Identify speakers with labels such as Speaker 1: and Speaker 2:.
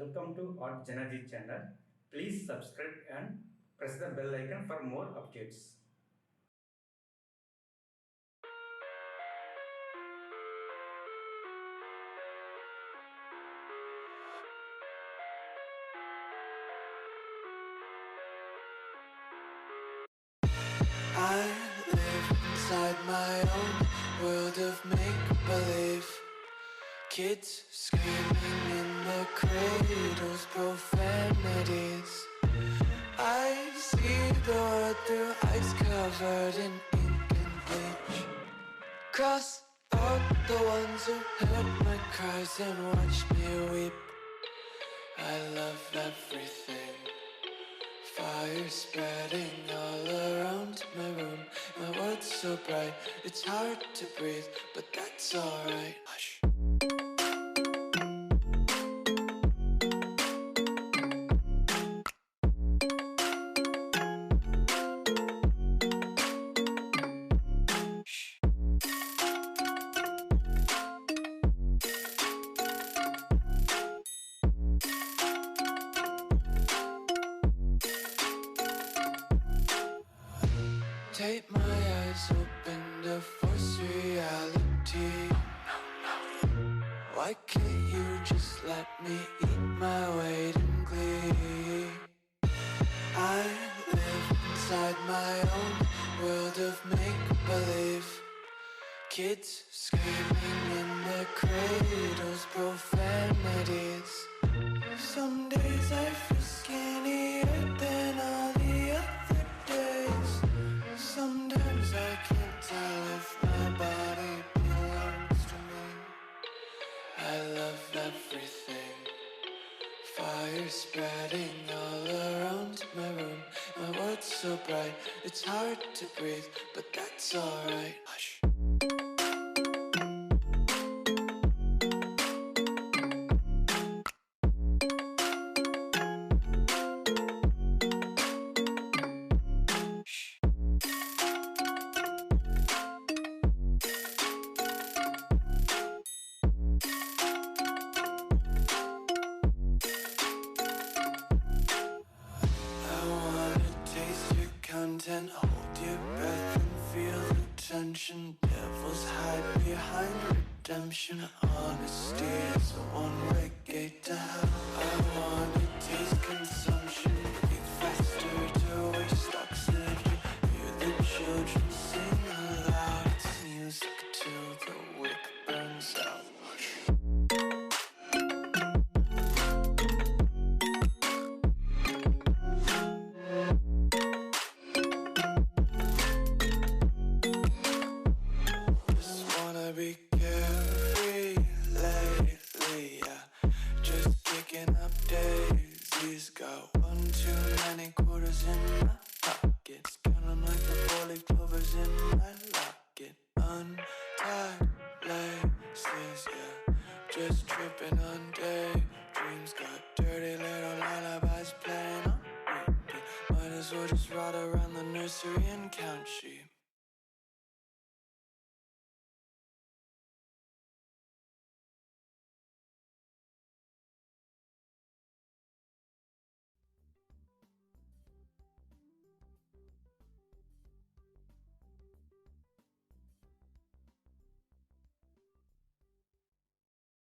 Speaker 1: Welcome to Art Janaji channel. Please subscribe and press the bell icon for more updates.
Speaker 2: I live inside my own world of make-believe. Kids screaming in the cradles, profanities. I see the world through ice covered in ink and bleach. Cross out the ones who heard my cries and watched me weep. I love everything. Fire spreading all around my room. My world's so bright, it's hard to breathe, but that's alright. Hush. Take my eyes open to force reality. Why can't you just let me eat my weight in glee? I live inside my own world of make-believe. Kids screaming in their cradles, profanities. Some days I feel skinnier than all the other days. Sometimes I can't tell if my body belongs to me. I love everything. Fire spreading all around my room. My world's so bright, it's hard to breathe, but that's alright. Hush. Content, hold your breath and feel the tension. Devils hide behind redemption. Honesty is a one-way gate to hell. I wanna taste consumption. Breathe faster to waste oxygen. Hear the children sing aloud. It's music till the wick burns out. Be carefree lately, yeah. Just kicking up daisies. Got one too many quarters in my pockets. Count 'em like the 4-leaf clovers in my locket. Untied laces, yeah. Just